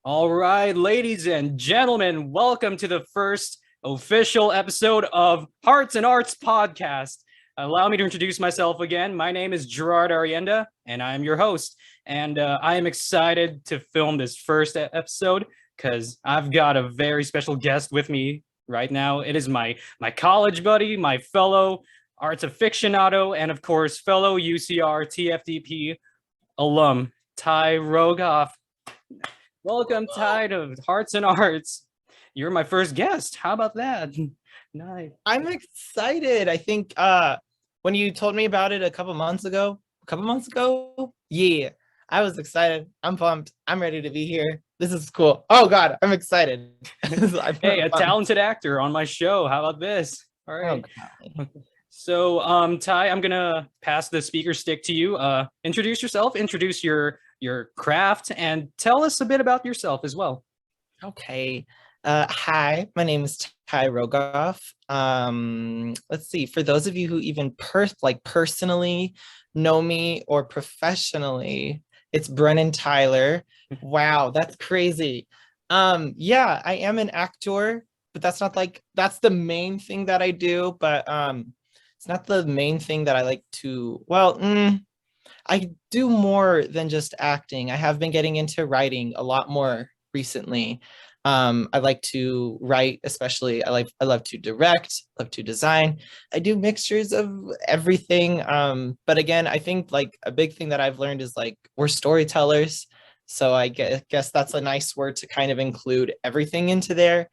All right, ladies and gentlemen, welcome to the first official episode of Hearts and Arts podcast. Allow me to introduce myself again. My name is Gerard Arrienda, and I am your host. And I am excited to film this first episode because I've got a very special guest with me right now. It is my college buddy, my fellow arts aficionado, and of course, fellow UCR TFDP alum, Ty Rogoff. Welcome, Ty, to Hearts and Arts. You're my first guest. How about that? Nice. I'm excited. I think when you told me about it a couple months ago, yeah, I was excited. I'm pumped. I'm ready to be here. This is cool. Oh God, I'm excited. Hey, a talented actor on my show. How about this? All right. Oh, So, Ty, I'm gonna pass the speaker stick to you. Introduce yourself, introduce your craft, and tell us a bit about yourself as well. okay. Hi, my name is Ty Rogoff. Let's see. For those of you who even personally know me or professionally, it's Brennan Tyler. Wow, that's crazy. Yeah, I am an actor, but that's the main thing that I do. But it's not the main thing that I like to. I do more than just acting. I have been getting into writing a lot more recently. I like to write, especially I love to direct, love to design. I do mixtures of everything. But again, I think like a big thing that I've learned is like we're storytellers. So I guess that's a nice word to kind of include everything into there.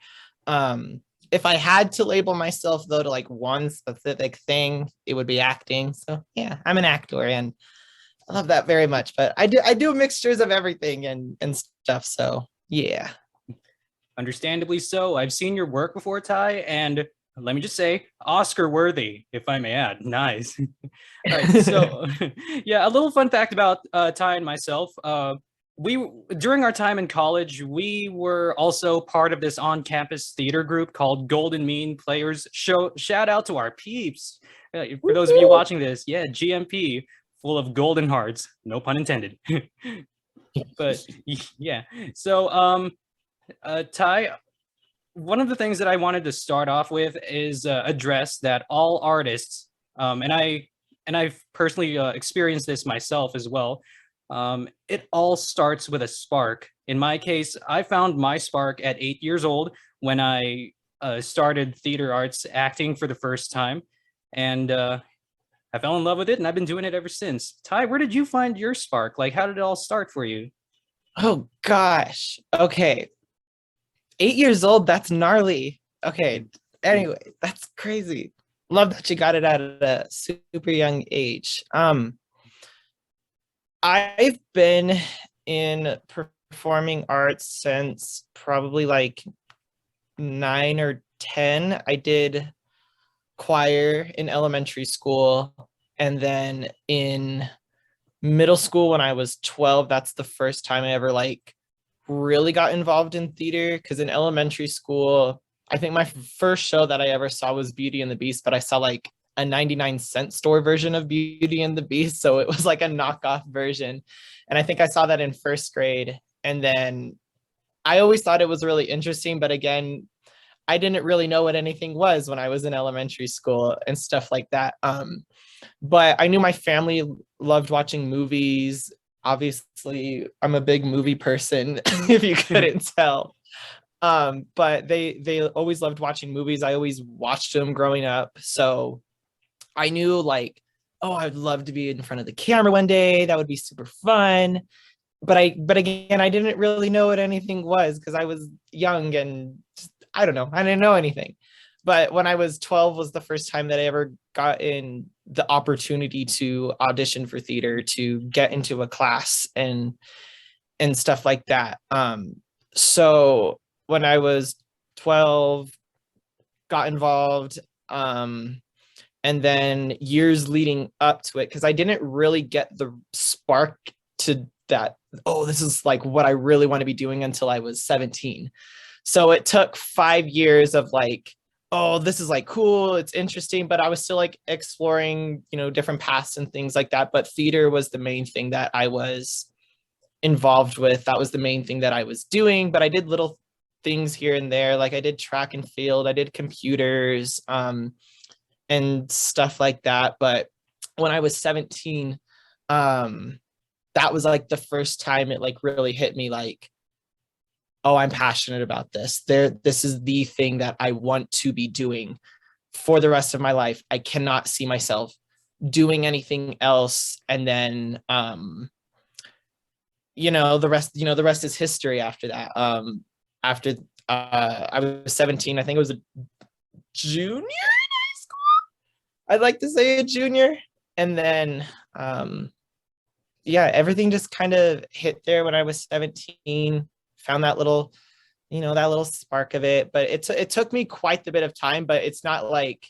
If I had to label myself though to like one specific thing, it would be acting. So yeah, I'm an actor and I love that very much. But I do mixtures of everything and stuff. So yeah. Understandably so. I've seen your work before, Ty, and let me just say, Oscar worthy, if I may add. Nice. All right. So, yeah, a little fun fact about Ty and myself. We during our time in college, we were also part of this on-campus theater group called Golden Mean Players. Shout out to our peeps. For those of you watching this, yeah, GMP, full of golden hearts. No pun intended. But yeah, so Ty, one of the things that I wanted to start off with is address that all artists, and I've personally experienced this myself as well. It all starts with a spark. In my case, I found my spark at 8 years old when I started theater arts acting for the first time, and I fell in love with it, and I've been doing it ever since. Ty, where did you find your spark? Like, how did it all start for you? Oh gosh. Okay. 8 years old, that's gnarly. Okay. Anyway, that's crazy. Love that you got it at a super young age. I've been in performing arts since probably like 9 or 10. I did choir in elementary school, and then in middle school when I was 12, that's the first time I ever like really got involved in theater. Because in elementary school, I think my first show that I ever saw was Beauty and the Beast, but I saw like a 99-cent store version of Beauty and the Beast, so it was like a knockoff version. And I think I saw that in first grade. And then I always thought it was really interesting, but again, I didn't really know what anything was when I was in elementary school and stuff like that. But I knew my family loved watching movies. Obviously, I'm a big movie person, if you couldn't tell. But they always loved watching movies. I always watched them growing up. So I knew like, oh, I'd love to be in front of the camera one day. That would be super fun. But again, I didn't really know what anything was because I was young and just, I don't know. I didn't know anything. But when I was 12 was the first time that I ever got in the opportunity to audition for theater, to get into a class and stuff like that. So when I was 12, got involved, and then years leading up to it, because I didn't really get the spark to that, oh, this is like what I really want to be doing until I was 17. So it took 5 years of like, oh, this is like cool, it's interesting, but I was still like exploring, different paths and things like that. But theater was the main thing that I was involved with. That was the main thing that I was doing, but I did little things here and there. Like I did track and field, I did computers, and stuff like that. But when I was 17, that was like the first time it like really hit me like, oh, I'm passionate about this. This is the thing that I want to be doing for the rest of my life. I cannot see myself doing anything else. And then the rest is history after that. After I was 17, I think it was a junior in high school. I'd like to say a junior. And then everything just kind of hit there when I was 17. Found that little spark of it. But it took me quite a bit of time, but it's not like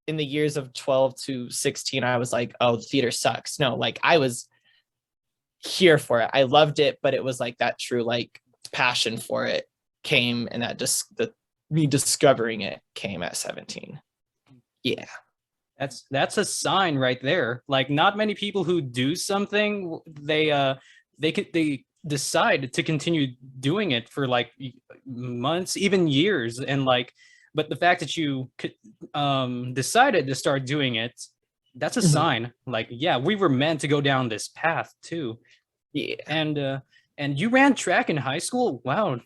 in the years of 12 to 16, I was like, oh, theater sucks. No, like I was here for it. I loved it, but it was like that true like passion for it came, and that just me discovering it came at 17. Yeah. That's a sign right there. Like not many people who do something, they decide to continue doing it for like months, even years, and like, but the fact that you decided to start doing it, that's a sign. Like, yeah, we were meant to go down this path too. Yeah. And you ran track in high school. Wow.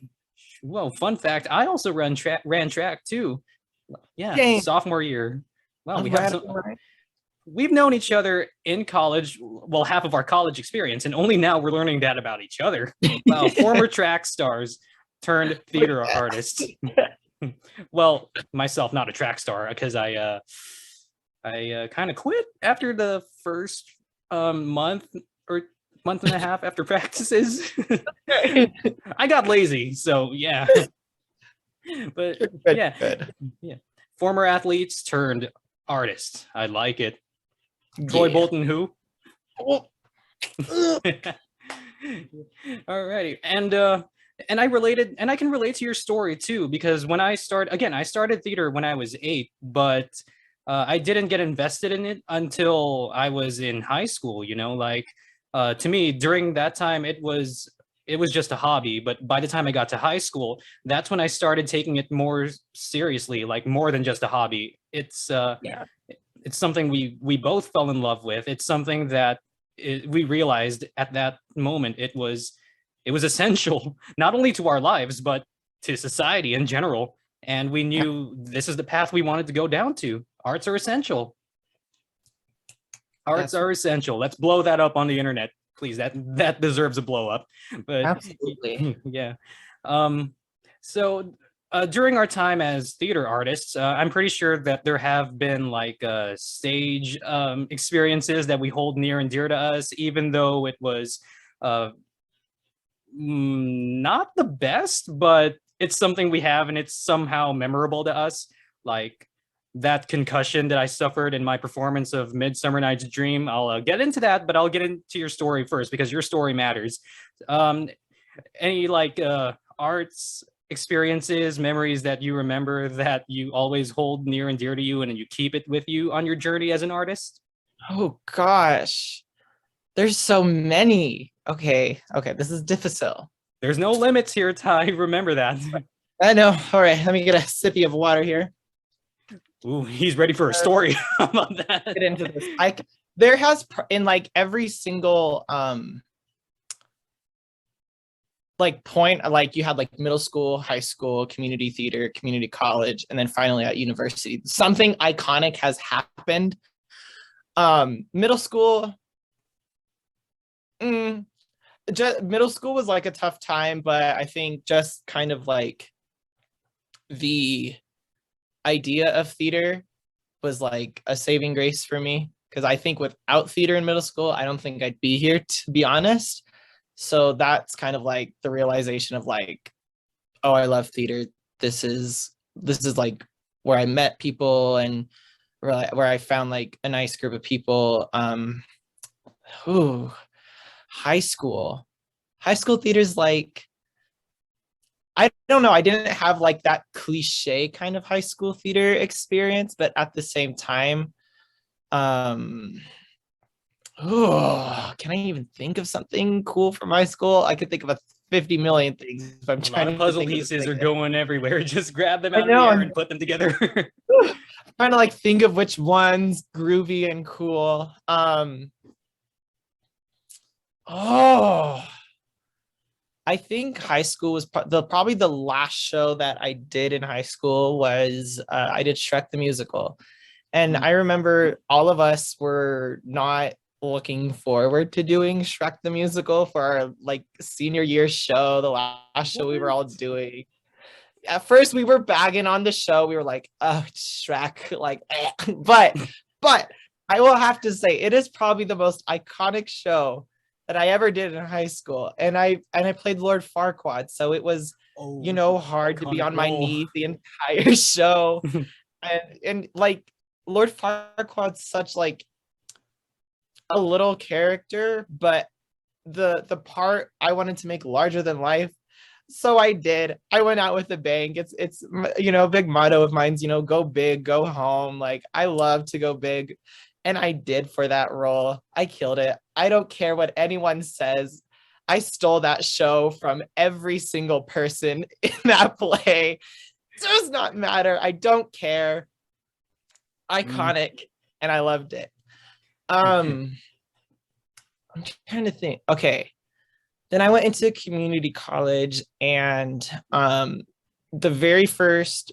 Well, fun fact, I also ran track too. Yeah. Dang. Sophomore year. Wow, Right. We've known each other in college, well, half of our college experience, and only now we're learning that about each other. Wow, former track stars turned theater artists. Well, myself, not a track star, because I kind of quit after the first month or month and a half after practices. I got lazy, so yeah. But good. Yeah, former athletes turned artists. I like it. Troy Bolton, who? Well, Alrighty, and I can relate to your story too, because when I started theater when I was 8, but I didn't get invested in it until I was in high school. To me, during that time, it was just a hobby. But by the time I got to high school, that's when I started taking it more seriously, like more than just a hobby. It's something we both fell in love with. It's something that we realized at that moment it was essential, not only to our lives, but to society in general. And we knew this is the path we wanted to go down to. Arts are essential. Arts are essential. Let's blow that up on the internet, please. That deserves a blow up. But absolutely. Yeah. So during our time as theater artists, I'm pretty sure that there have been like stage experiences that we hold near and dear to us, even though it was not the best, but it's something we have and it's somehow memorable to us. Like that concussion that I suffered in my performance of Midsummer Night's Dream. I'll get into that, but I'll get into your story first because your story matters. Any like arts experiences, memories that you remember that you always hold near and dear to you and you keep it with you on your journey as an artist? Oh gosh, there's so many. Okay, this is difficult. There's no limits here, Ty. Remember that. I know. All right, let me get a sippy of water here. Ooh, he's ready for a story. How about that? Get into this. There has in like every single like point, like you had like middle school, high school, community theater, community college, and then finally at university, something iconic has happened. Middle school, middle school was like a tough time, but I think just kind of like the idea of theater was like a saving grace for me, because I think without theater in middle school, I don't think I'd be here, to be honest. So that's kind of like the realization of like, oh, I love theater. This is like where I met people and where I found like a nice group of people. High school theater's like, I don't know. I didn't have like that cliche kind of high school theater experience, but at the same time, Oh, can I even think of something cool from high school? I could think of 50 million things if I'm A lot of trying to puzzle think of pieces something. are going everywhere. Just grab them I out of the know. air and put them together. I'm trying to like think of which one's groovy and cool. Oh, I think high school was probably the last show that I did in high school was I did Shrek the Musical. And I remember all of us were not looking forward to doing Shrek the Musical for our like senior year show, the last show we were all doing. At first we were bagging on the show. We were like, oh, it's Shrek, like, eh. but I will have to say it is probably the most iconic show that I ever did in high school. And I played Lord Farquaad. So it was, hard to be on my knees the entire show. and like Lord Farquaad's such like a little character, but the part I wanted to make larger than life. So I did. I went out with a bang. It's a big motto of mine's, go big, go home. Like I love to go big. And I did for that role. I killed it. I don't care what anyone says. I stole that show from every single person in that play. It does not matter. I don't care. Iconic. And I loved it. I'm trying to think. Okay. Then I went into community college, and the very first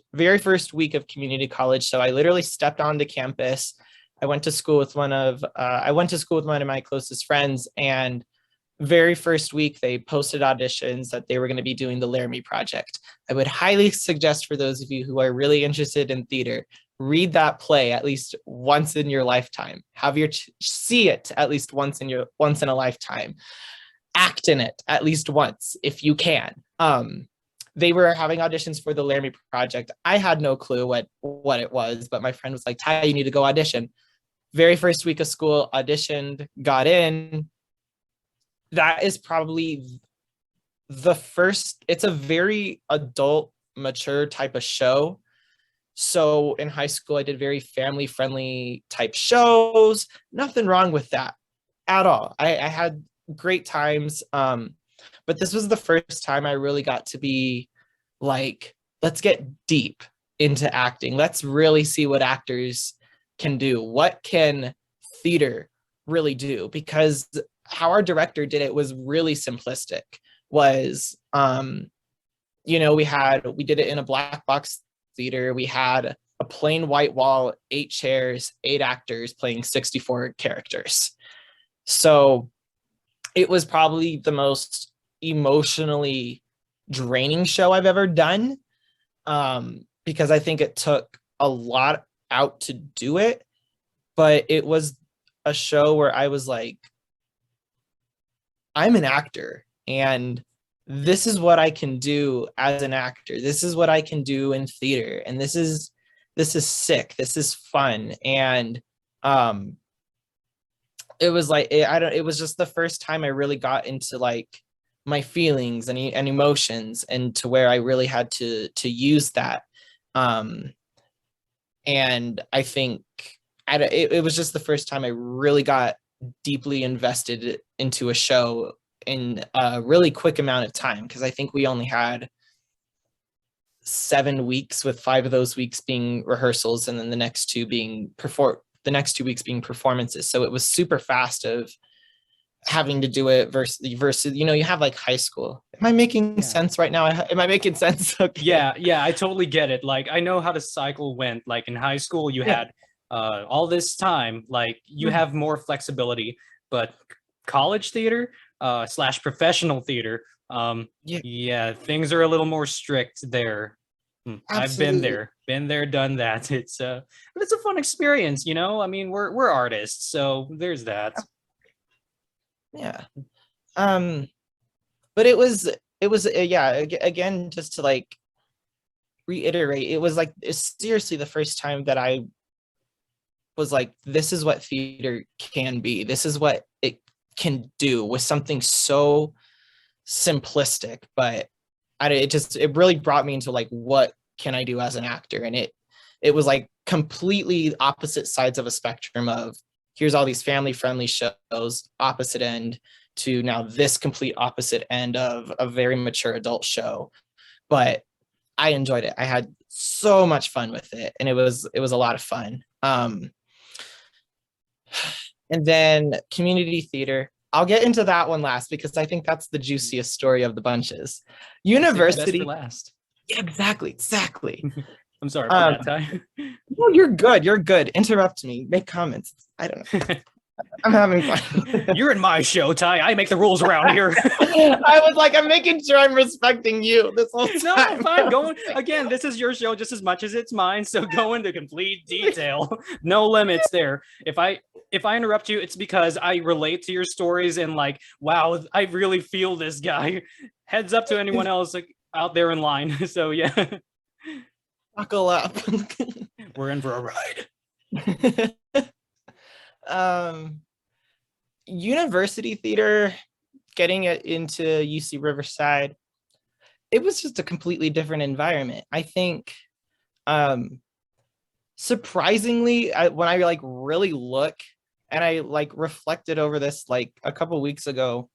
week of community college, so I literally stepped onto campus. I went to school with one of my closest friends, and very first week they posted auditions that they were going to be doing the Laramie Project. I would highly suggest for those of you who are really interested in theater, read that play at least once in your lifetime. See it at least once in a lifetime. Act in it at least once if you can. They were having auditions for the Laramie Project. I had no clue what it was, but my friend was like, Ty, you need to go audition. Very first week of school, auditioned, got in. That is probably it's a very adult, mature type of show. So in high school, I did very family friendly type shows. Nothing wrong with that at all. I had great times. But this was the first time I really got to be like, let's get deep into acting. Let's really see what actors can do. What can theater really do? Because how our director did it was really simplistic. Was we did it in a black box theater. We had a plain white wall, 8 chairs, 8 actors playing 64 characters. So it was probably the most emotionally draining show I've ever done, because I think it took a lot out to do it. But it was a show where I was like, I'm an actor, and this is what I can do as an actor. This is what I can do in theater, and this is sick. This is fun. And it was like, it was just the first time I really got into like my feelings and emotions, and to where I really had to use that. And I think it was just the first time I really got deeply invested into a show in a really quick amount of time, because I think we only had 7 weeks, with 5 of those weeks being rehearsals and then the next 2 weeks being performances. So it was super fast of having to do it versus you have like high school. Am I making sense right now? Am I making sense? Okay. Yeah, I totally get it. Like, I know how the cycle went. Like in high school, you had all this time, like you have more flexibility, but college theater / professional theater, things are a little more strict there. I've been there, done that. It's a fun experience, I mean, we're artists, so there's that. Yeah. But it was again, just to like reiterate, it was like, it's seriously the first time that I was like, this is what theater can be. This is what it can do with something so simplistic, but it really brought me into like, what can I do as an actor? And it was like completely opposite sides of a spectrum of here's all these family friendly shows, opposite end to now this complete opposite end of a very mature adult show. But I enjoyed it. I had so much fun with it, and it was a lot of fun. And then community theater. I'll get into that one last because I think that's the juiciest story of the bunches. University. Best for last. Yeah, exactly. I'm sorry about that, Ty. No, you're good. Interrupt me. Make comments. I don't know. I'm having fun. You're in my show, Ty. I make the rules around here. I was like, I'm making sure I'm respecting you this whole time. No, fine. Going again. This is your show just as much as it's mine. So go into complete detail. No limits there. If I interrupt you, it's because I relate to your stories and like, wow, I really feel this guy. Heads up to anyone else like out there in line. So yeah. Buckle up. We're in for a ride. University theater, getting it into UC Riverside, it was just a completely different environment. I think surprisingly, when I like really look and I like reflected over this like a couple weeks ago,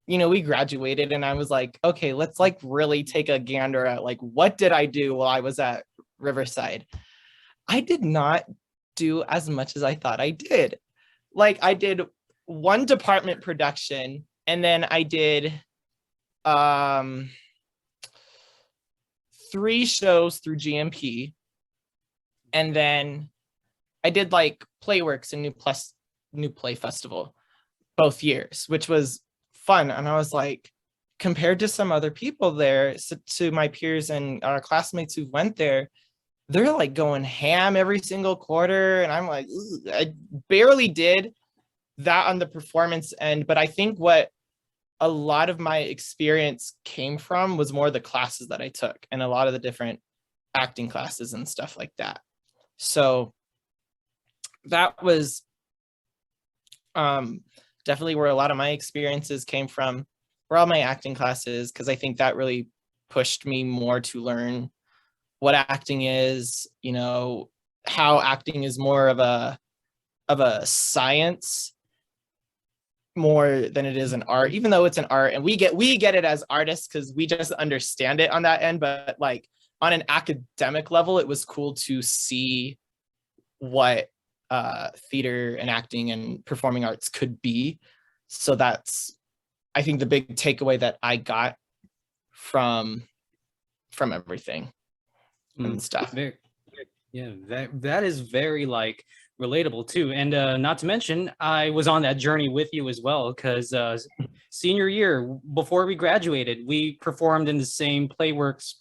you know, we graduated and I was like, okay, let's like really take a gander at like, what did I do while I was at Riverside? I did not do as much as I thought I did. Like I did one department production and then I did 3 shows through GMP. And then I did like Playworks and New Play Festival both years, which was fun. And I was like, compared to some other people there, to my peers and our classmates who went there, they're like going ham every single quarter. And I'm like, I barely did that on the performance end. But I think what a lot of my experience came from was more the classes that I took and a lot of the different acting classes and stuff like that. So that was definitely where a lot of my experiences came from, were all my acting classes, because I think that really pushed me more to learn what acting is, you know, how acting is more of a science more than it is an art, even though it's an art and we get it as artists because we just understand it on that end. But like on an academic level, it was cool to see what theater and acting and performing arts could be. So that's, I think, the big takeaway that I got from everything and stuff. Yeah, that is very like relatable too. And not to mention, I was on that journey with you as well, because senior year, before we graduated, we performed in the same Playworks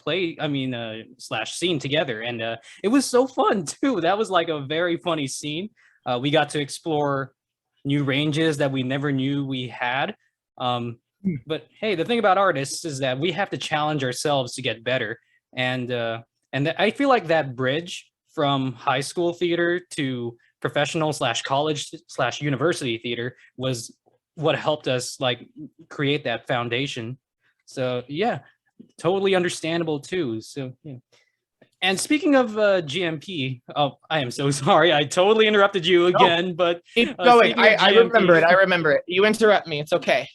/ scene together. And it was so fun too. That was like a very funny scene. We got to explore new ranges that we never knew we had. But hey, the thing about artists is that we have to challenge ourselves to get better. And I feel like that bridge from high school theater to professional / college / university theater was what helped us like create that foundation. So yeah, totally understandable too. So yeah. And speaking of GMP, oh, I am so sorry. I totally interrupted you again, but keep going. I remember it. You interrupt me. It's okay.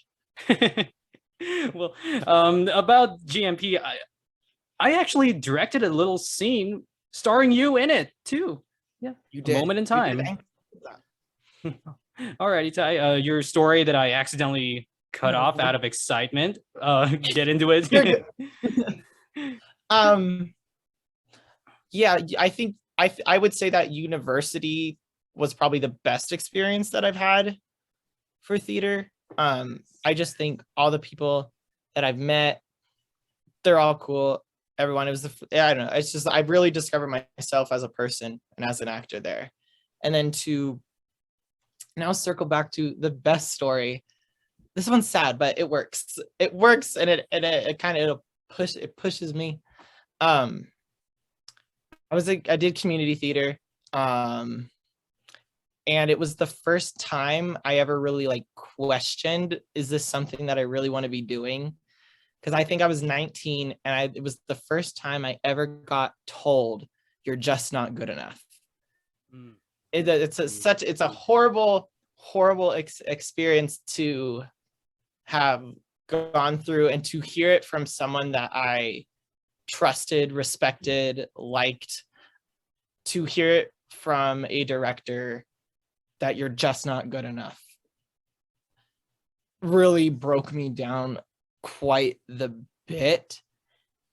Well, about GMP, I actually directed a little scene starring you in it too. Yeah, you did. A moment in time. Alrighty, Ty. Your story that I accidentally cut off out of excitement. Get into it. Yeah, I think I would say that university was probably the best experience that I've had for theater. I just think all the people that I've met, they're all cool. Everyone, I don't know. It's just, I've really discovered myself as a person and as an actor there. And then to now circle back to the best story. This one's sad, but it works. It works, and it kind of pushes me. I did community theater, and it was the first time I ever really like questioned, is this something that I really want to be doing? Because I think I was 19 and it was the first time I ever got told you're just not good enough. It's a horrible horrible experience to have gone through, and to hear it from someone that I trusted, respected, liked, to hear it from a director that you're just not good enough really broke me down quite the bit.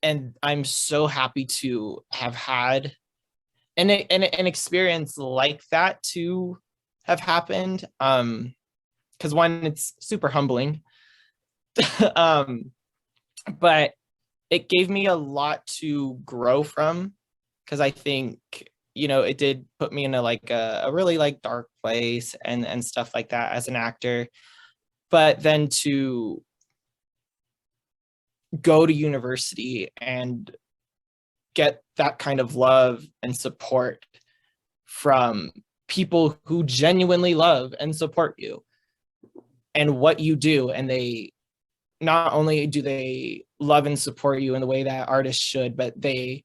And I'm so happy to have had an experience like that to have happened. Because one, it's super humbling. But it gave me a lot to grow from, because I think, you know, it did put me in a really like dark place and stuff like that as an actor. But then to go to university and get that kind of love and support from people who genuinely love and support you and what you do, and they not only do they love and support you in the way that artists should, but they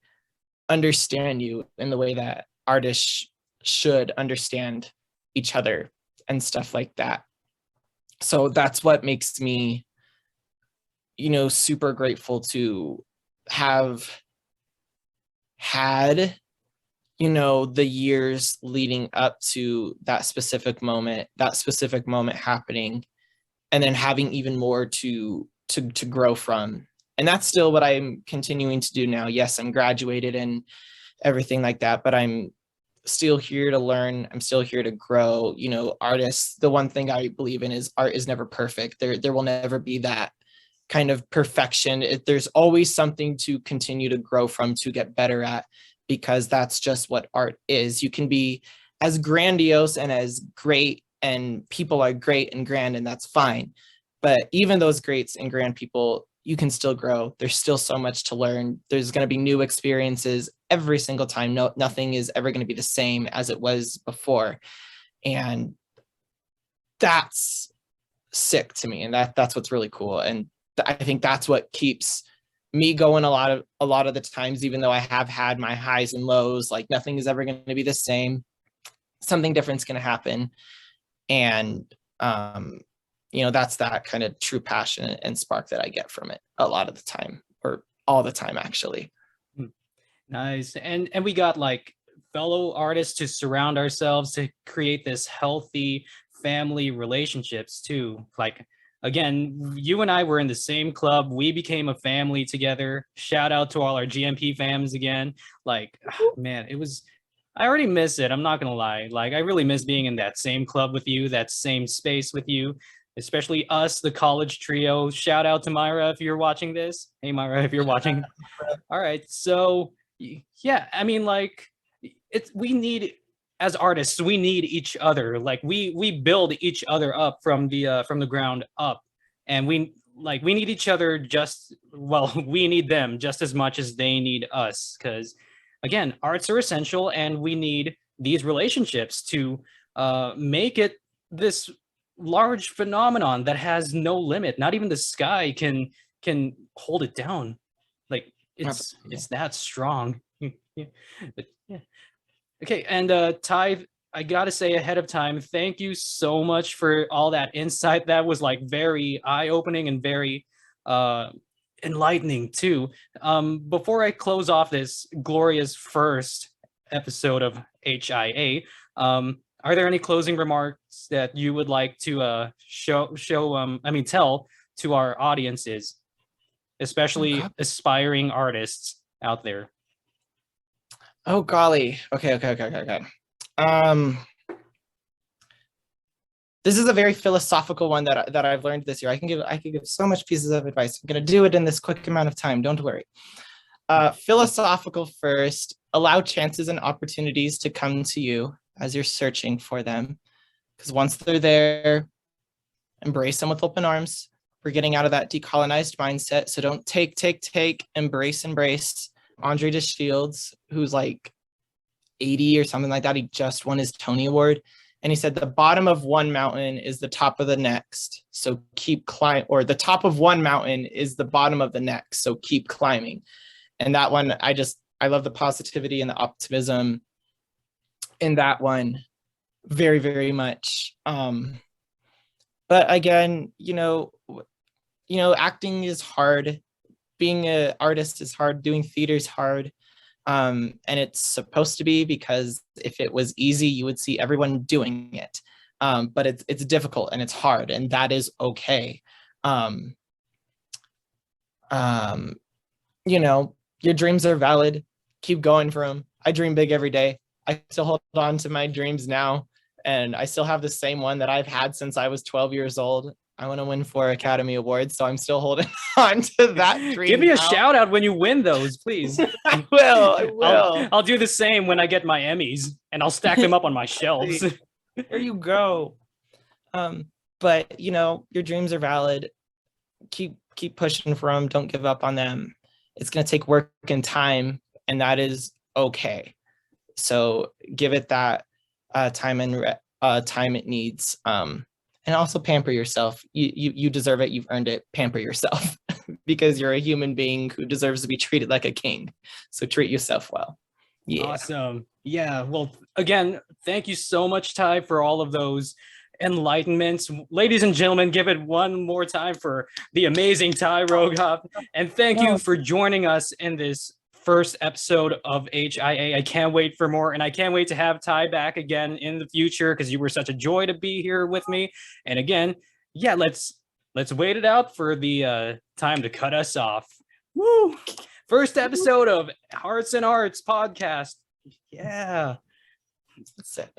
understand you in the way that artists should understand each other and stuff like that. So that's what makes me, you know, super grateful to have had, you know, the years leading up to that specific moment happening, and then having even more to grow from. And that's still what I'm continuing to do now. Yes, I'm graduated and everything like that, but I'm still here to learn. I'm still here to grow. You know, artists, the one thing I believe in is art is never perfect. There will never be that kind of perfection. There's always something to continue to grow from, to get better at, because that's just what art is. You can be as grandiose and as great, and people are great and grand, and that's fine. But even those greats and grand people, you can still grow. There's still so much to learn. There's going to be new experiences every single time. Nothing is ever going to be the same as it was before. And that's sick to me. And that's what's really cool. And I think that's what keeps me going a lot of the times, even though I have had my highs and lows. Like, nothing is ever going to be the same. Something different's going to happen. And you know, that's that kind of true passion and spark that I get from it a lot of the time, or all the time, actually. Nice. And we got like fellow artists to surround ourselves to create this healthy family relationships too. Like, again, you and I were in the same club. We became a family together. Shout out to all our GMP fams again. Like, man, I already miss it. I'm not going to lie. Like, I really miss being in that same club with you, that same space with you, especially us, the college trio. Shout out to Myra if you're watching this. Hey, Myra, if you're watching. All right. So, yeah, I mean, like, we need, as artists, we need each other. Like, we build each other up from the ground up, and we need each other we need them just as much as they need us, because again, arts are essential, and we need these relationships to make it this large phenomenon that has no limit. Not even the sky can hold it down. Like, it's that strong. But, yeah. Okay, and Ty, I gotta say ahead of time, thank you so much for all that insight. That was like very eye-opening and very enlightening too. Before I close off this glorious first episode of HIA, are there any closing remarks that you would like to tell to our audiences, especially aspiring artists out there? Oh golly. Okay. This is a very philosophical one that I've learned this year. I can give so much pieces of advice. I'm going to do it in this quick amount of time. Don't worry. Philosophical first. Allow chances and opportunities to come to you as you're searching for them. Because once they're there, embrace them with open arms. We're getting out of that decolonized mindset. So don't take, embrace. Andre DeShields, who's like 80 or something like that, he just won his Tony Award. And he said, the bottom of one mountain is the top of the next. So keep climbing, or the top of one mountain is the bottom of the next. So keep climbing. And that one, I love the positivity and the optimism in that one. very, very much. But again, acting is hard. Being an artist is hard. Doing theater is hard. And it's supposed to be, because if it was easy, you would see everyone doing it. But it's difficult and it's hard, and that is okay. Your dreams are valid. Keep going for them. I dream big every day. I still hold on to my dreams now, and I still have the same one that I've had since I was 12 years old. I want to win 4 Academy Awards, so I'm still holding on to that dream. Give me a shout out when you win those, please. I will. I'll do the same when I get my Emmys, and I'll stack them up on my shelves. There you go. But your dreams are valid. Keep pushing for them. Don't give up on them. It's going to take work and time, and that is okay. So give it that time it needs. And also pamper yourself. You deserve it. You've earned it. Pamper yourself because you're a human being who deserves to be treated like a king. So treat yourself well. Yeah. Awesome. Yeah. Well, again, thank you so much, Ty, for all of those enlightenments. Ladies and gentlemen, give it one more time for the amazing Ty Rogoff. And thank you for joining us in this first episode of HIA. I can't wait for more, and I can't wait to have Ty back again in the future, because you were such a joy to be here with me. And again, yeah, let's wait it out for the time to cut us off. Woo! First episode of Hearts and Arts podcast. Yeah. That's it.